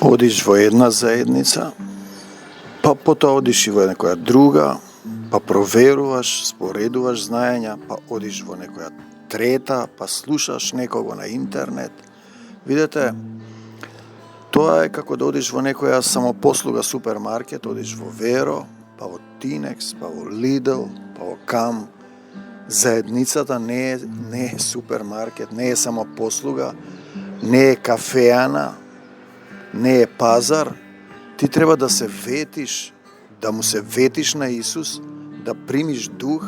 Одиш во една заедница, па потоа одиш и во некоја друга, па проверуваш, споредуваш знаења, па одиш во некоја трета, па слушаш некого на интернет. Видете, тоа е како да одиш во некоја самопослуга супермаркет, одиш во Веро, па во Тинекс, па во Лидл, па во Кам. Заедницата не е супермаркет, не е самопослуга, не е кафеана, не е пазар. Ти треба да се ветиш, да му се ветиш на Исус, да примиш дух,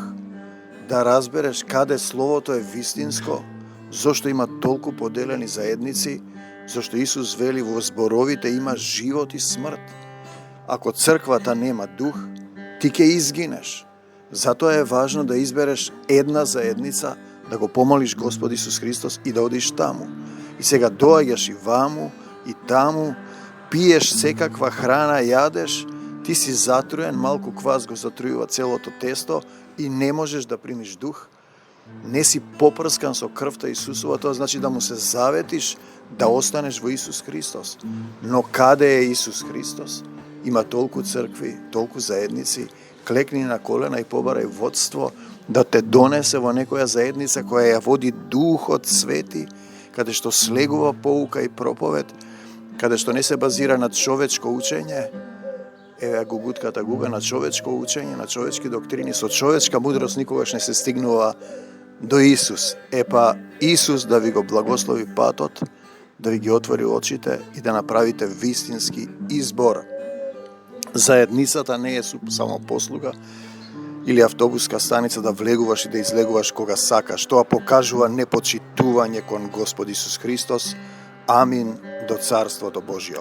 да разбереш каде Словото е вистинско, зошто има толку поделени заедници, зашто Исус вели во зборовите има живот и смрт. Ако црквата нема дух, ти ќе изгинеш. Затоа е важно да избереш една заедница, да го помолиш Господ Исус Христос и да одиш таму. И сега доаѓаш и ваму, и таму, пиеш секаква храна, јадеш, ти си затруен, малку квас го затрујува целото тесто и не можеш да примиш дух. Не си попрскан со крвта Исусова, тоа значи да му се заветиш да останеш во Исус Христос. Но каде е Исус Христос? Има толку цркви, толку заедници, клекни на колена и побарај водство да те донесе во некоја заедница која ја води Духот Свети, каде што слегува поука и проповед, каде што не се базира на човечко учење, еве го гутката гуга на човечко учење, на човечки доктрини, со човечка мудрост никогаш не се стигнува до Исус. Епа Исус да ви го благослови патот, да ви ги отвори очите и да направите вистински избор. Заедницата не е само послуга или автобуска станица да влегуваш и да излегуваш кога сакаш. Тоа покажува непочитување кон Господ Исус Христос. Амин до Царството Божјо.